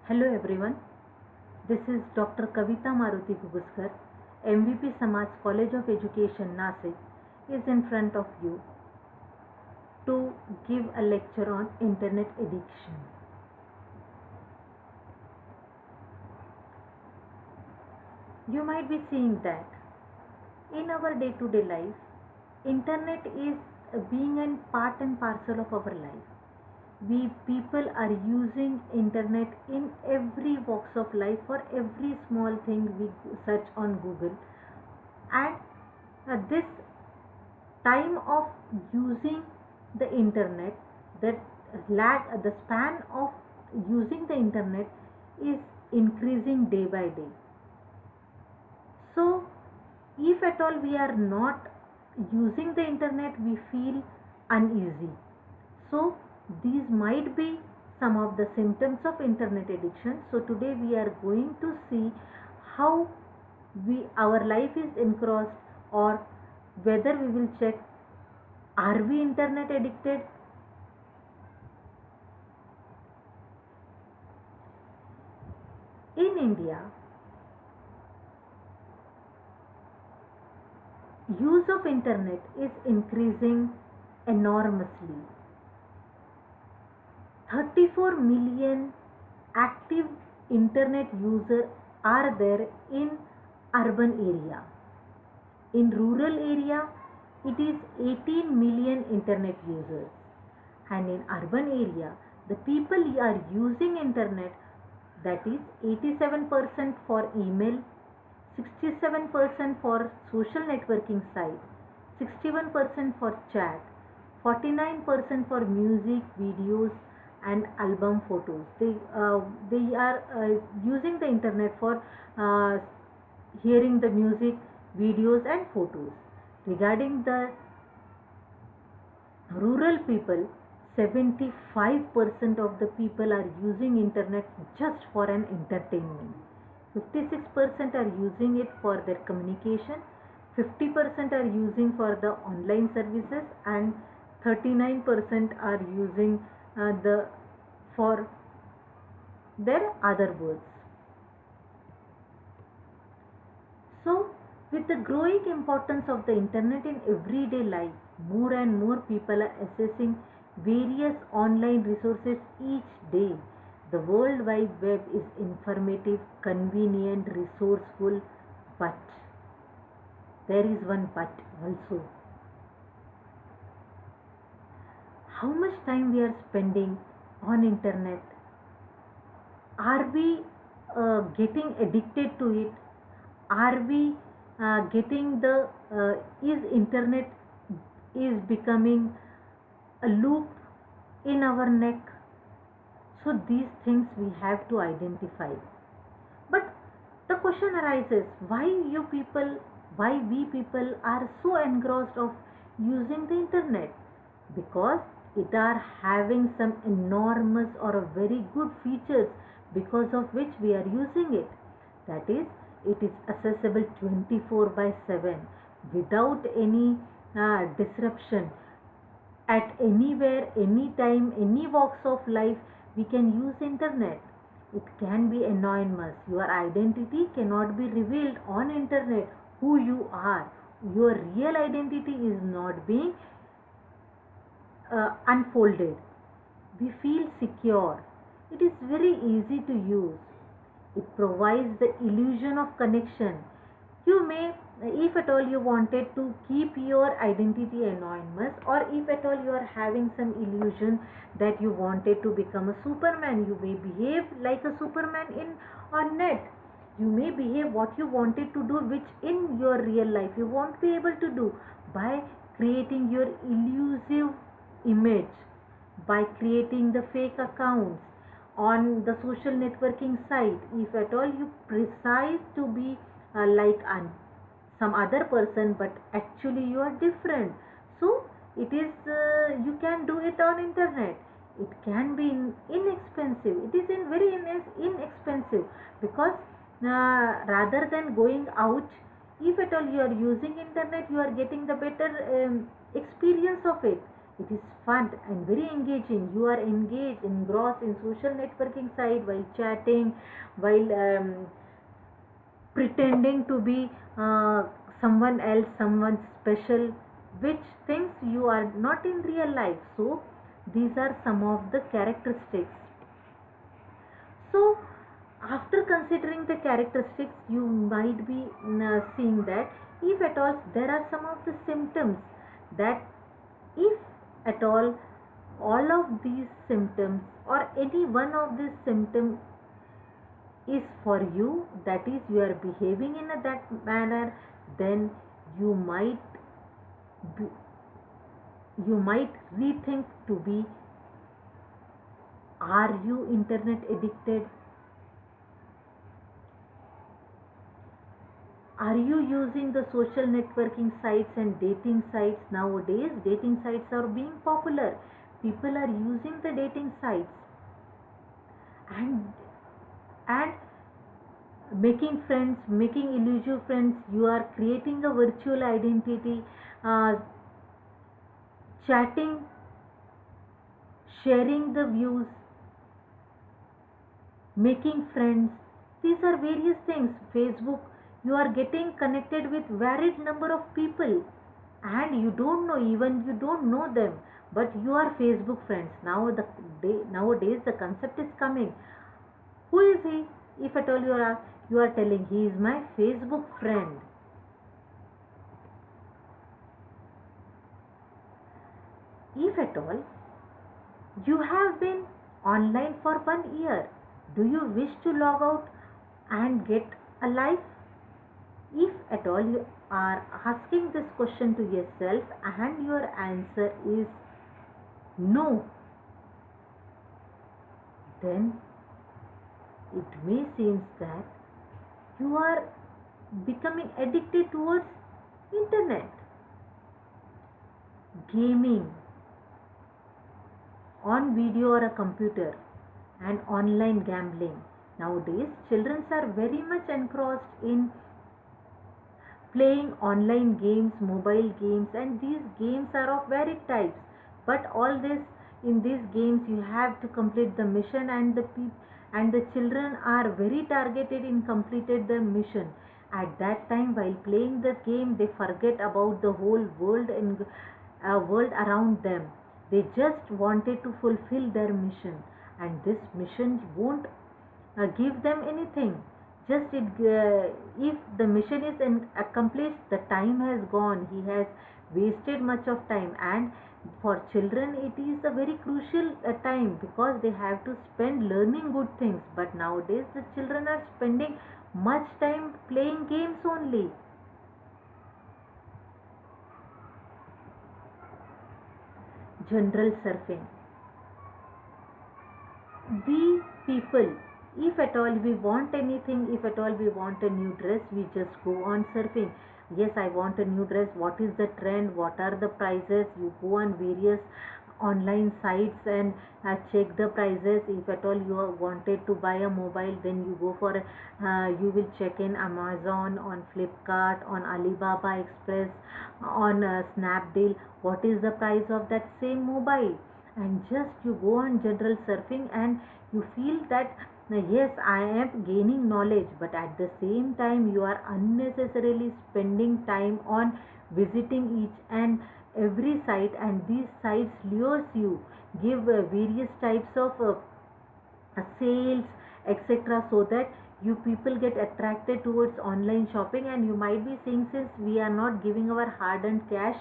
Hello everyone, this is Dr. Kavita Maruti Guguskar, MVP Samaj College of Education, Nasik, is in front of you to give a lecture on internet addiction. You might be seeing that in our day-to-day life, internet is being a part and parcel of our life. We people are using internet in every walks of life for every small thing we search on Google, and this time of using the internet, the span of using the internet is increasing day by day. So if at all we are not using the internet, we feel uneasy. So these might be some of the symptoms of internet addiction. So today we are going to see how our life is engrossed, or whether we will check, are we internet addicted. In India, use of internet is increasing enormously. 34 million active internet users are there in urban area. In rural area, it is 18 million internet users. And in urban area, the people are using internet, that is 87% for email, 67% for social networking sites, 61% for chat, 49% for music, videos, and album photos. They are using the internet for hearing the music, videos, and photos. Regarding the rural people, 75% of the people are using internet just for an entertainment. 56% are using it for their communication, 50% are using for the online services, and 39% are using for their other words. So with the growing importance of the internet in everyday life, more and more people are accessing various online resources each day. The World Wide Web is informative, convenient, resourceful, but there is one but also. How much time we are spending on internet? Are we getting addicted to it? Are we getting the is internet is becoming a loop in our neck? So these things we have to identify. But the question arises, why we people are so engrossed of using the internet? Because it are having some enormous or a very good features, because of which we are using it. That is, it is accessible 24 by 7 without any disruption. At anywhere, anytime, any walks of life, we can use internet. It can be anonymous. Your identity cannot be revealed on internet. Who you are, your real identity is not being unfolded. We feel secure. It is very easy to use. It provides the illusion of connection. You may, if at all you wanted to keep your identity anonymous, or if at all you are having some illusion that you wanted to become a Superman, you may behave like a Superman in on net. You may behave what you wanted to do, which in your real life you won't be able to do, by creating your elusive image, by creating the fake accounts on the social networking site. If at all you precise to be like some other person, but actually you are different. So it is you can do it on internet. It can be inexpensive. It is very inexpensive, because rather than going out, if at all you are using internet, you are getting the better experience of it. It is fun and very engaging. You are engaged, engrossed in social networking site while chatting, while pretending to be uh, someone else, someone special, which things you are not in real life. So these are some of the characteristics. So after considering the characteristics, you might be seeing that if at all there are some of the symptoms, that if at all of these symptoms or any one of these symptoms is for you, that is you are behaving in that manner, then you might be, you might rethink to be, are you internet addicted? Are you using the social networking sites and dating sites? Nowadays dating sites are being popular. People are using the dating sites and and making friends, making illusive friends. You are creating a virtual identity, uh, chatting, sharing the views, making friends. These are various things. Facebook, you are getting connected with varied number of people, and you don't know, even you don't know them, but you are Facebook friends. Nowadays the concept is coming. Who is he? If at all you are telling he is my Facebook friend. If at all you have been online for 1 year, do you wish to log out and get a life? If at all you are asking this question to yourself and your answer is no, then it may seem that you are becoming addicted towards internet, gaming on video or a computer, and online gambling. Nowadays children are very much engrossed in playing online games, mobile games, and these games are of varied types. But all this, in these games you have to complete the mission, and the children are very targeted in completed the mission. At that time, while playing the game, they forget about the whole world and world around them. They just wanted to fulfill their mission, and this mission won't give them anything. Just if the mission is accomplished, the time has gone. He has wasted much of time, and for children it is a very crucial time, because they have to spend learning good things. But nowadays the children are spending much time playing games only. General surfing. We people, if at all we want anything, if at all we want a new dress, we just go on surfing. Yes, I want a new dress. What is the trend? What are the prices? You go on various online sites and check the prices. If at all you wanted to buy a mobile, then you go for you will check in Amazon, on Flipkart, on Alibaba Express, on Snapdeal, what is the price of that same mobile. And just you go on general surfing, and you feel that yes, I am gaining knowledge, but at the same time you are unnecessarily spending time on visiting each and every site, and these sites lures you, give various types of sales, etc., so that you people get attracted towards online shopping. And you might be saying, since we are not giving our hard earned cash,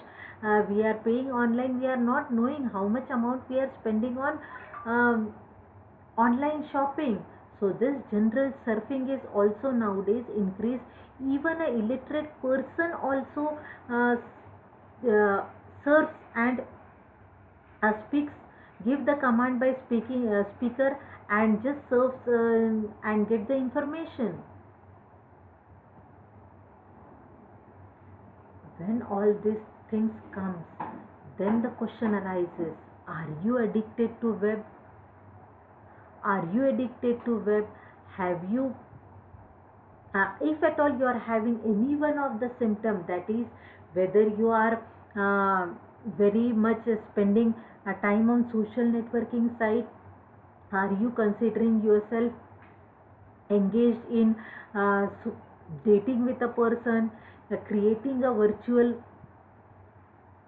we are paying online, we are not knowing how much amount we are spending on online shopping. So this general surfing is also nowadays increased. Even a illiterate person also uh, uh, surfs and speaks, give the command by speaking speaker, and just surfs and get the information. When all these things comes, then the question arises, are you addicted to web? Are you addicted to web? Have you if at all you are having any one of the symptom, that is whether you are uh, very much spending time on social networking site? Are you considering yourself engaged in dating with a person, creating a virtual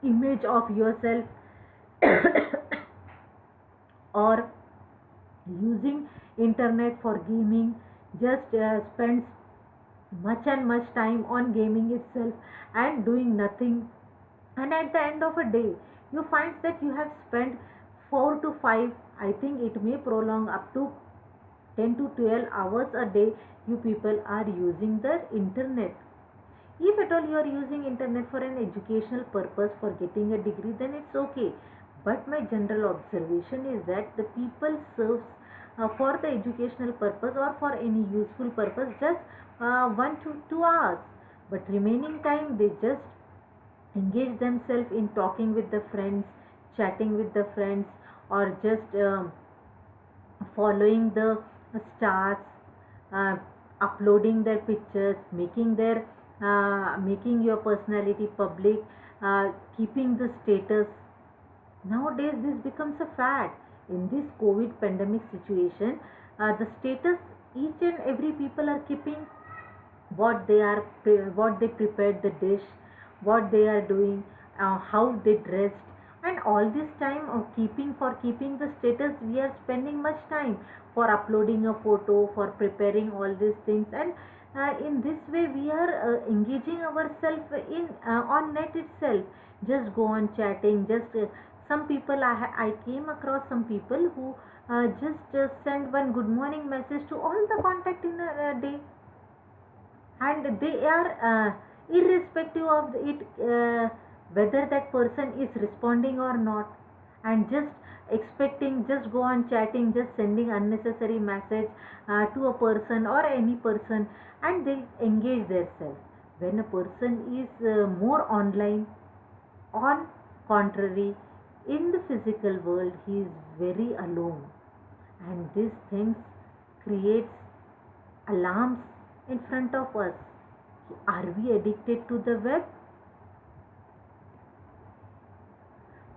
image of yourself, or using internet for gaming? Just spends much and much time on gaming itself and doing nothing, and at the end of a day you find that you have spent 4 to 5, I think it may prolong up to 10 to 12 hours a day. You people are using the internet. If at all you are using internet for an educational purpose for getting a degree, then it's okay. But my general observation is that the people serves for the educational purpose or for any useful purpose just 1 to 2 hours, but remaining time they just engage themselves in talking with the friends, chatting with the friends, or just following the stars, uh, uploading their pictures, making your personality public, keeping the status. Nowadays this becomes a fad. In this COVID pandemic situation, the status, each and every people are keeping what they are what they prepared the dish, what they are doing, how they dressed, and all this time of keeping the status, we are spending much time for uploading a photo, for preparing all these things. And in this way we are engaging ourselves in on net itself. Just go on chatting, just some people, I came across some people who just send one good morning message to all the contact in a day, and they are irrespective of it, whether that person is responding or not, and just expecting, just go on chatting, just sending unnecessary message to a person or any person, and they engage themselves. When a person is more online, on contrary, in the physical world he is very alone, and these things creates alarms in front of us. Are we addicted to the web?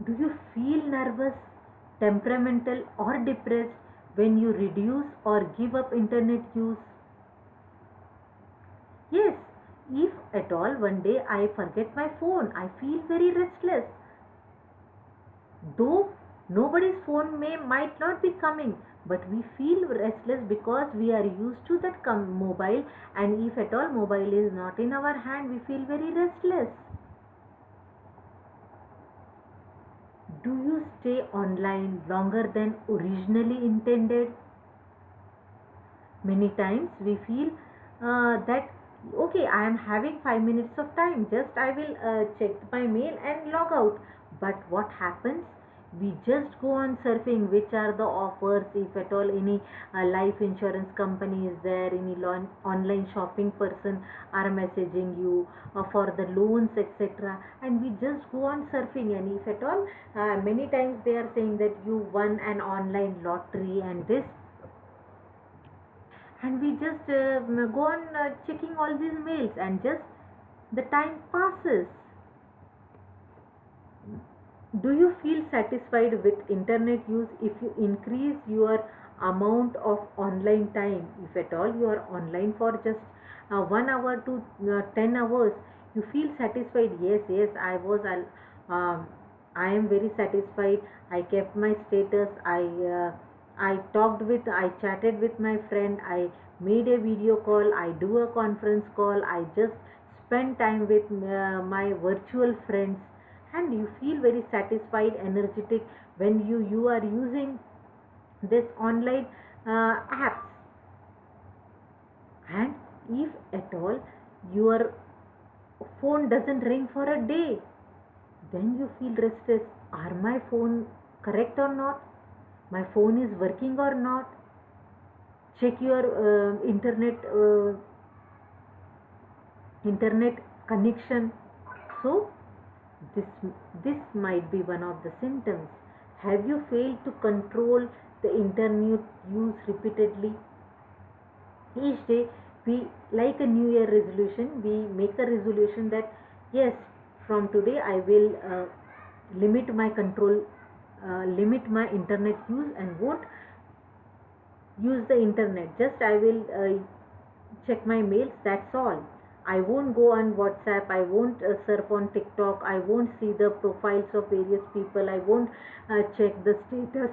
Do you feel nervous, temperamental, or depressed when you reduce or give up internet use? Yes, if at all one day I forget my phone, I feel very restless. Though nobody's phone might not be coming, but we feel restless because we are used to that mobile, and if at all mobile is not in our hand, we feel very restless. Do you stay online longer than originally intended? Many times we feel that okay, I am having 5 minutes of time, just I will check my mail and log out. But what happens, we just go on surfing which are the offers, if at all any life insurance company is there, any online shopping person are messaging you for the loans, etc., and we just go on surfing. And if at all many times they are saying that you won an online lottery and this, and we just go on checking all these mails, and just the time passes. Do you feel satisfied with internet use if you increase your amount of online time? If at all you are online for just 1 hour to 10 hours, you feel satisfied? Yes, yes, I am very satisfied. I kept my status, I chatted with my friend, I made a video call, I do a conference call, I just spend time with my virtual friends, and you feel very satisfied, energetic when you are using this online apps. And if at all your phone doesn't ring for a day, then you feel restless. Are my phone correct or not? My phone is working or not? Check your internet connection. So this this might be one of the symptoms. Have you failed to control the internet use repeatedly? Each day we, like a new year resolution, we make a resolution that yes, from today I will limit my control, limit my internet use, and won't use the internet. Just I will check my mails, that's all. I won't go on WhatsApp, I won't surf on TikTok, I won't see the profiles of various people, I won't check the status.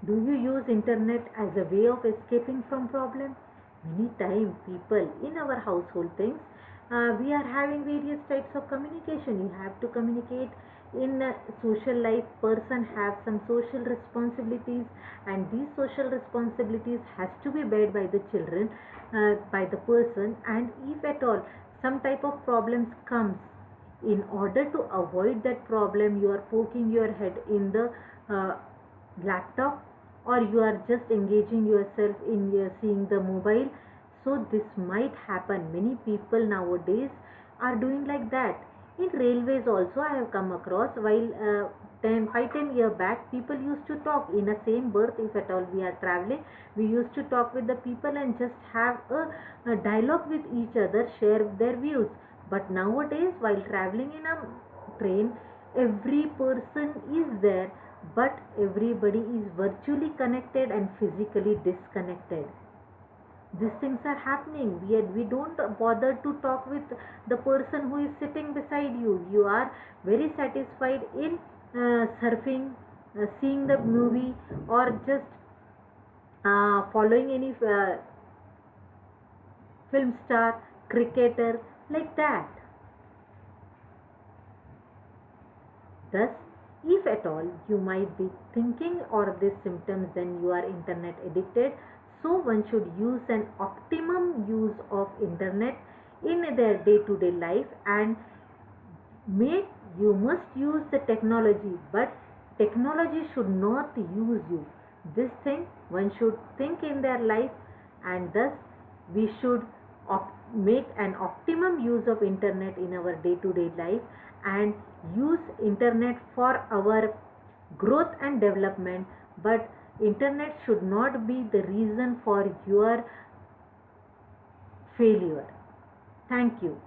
Do you use internet as a way of escaping from problem? Many times people in our household things, we are having various types of communication. You have to communicate in social life. Person have some social responsibilities, and these social responsibilities has to be bear by the children, by the person. And if at all some type of problems comes, in order to avoid that problem, you are poking your head in the uh, laptop, or you are just engaging yourself in seeing the mobile. So this might happen. Many people nowadays are doing like that. In railways also I have come across, while 10 year back people used to talk in a same berth. If at all we are traveling, we used to talk with the people and just have a dialogue with each other, share their views. But nowadays, while traveling in a train, every person is there, but everybody is virtually connected and physically disconnected. These things are happening. We don't bother to talk with the person who is sitting beside you. You are very satisfied in surfing, seeing the movie, or just following any film star, cricketer, like that. Thus, if at all you might be thinking or these symptoms, then you are internet addicted. So one should use an optimum use of internet in their day-to-day life, and make you must use the technology, but technology should not use you. This thing one should think in their life, and thus we should make an optimum use of internet in our day-to-day life, and use internet for our growth and development. But internet should not be the reason for your failure. Thank you.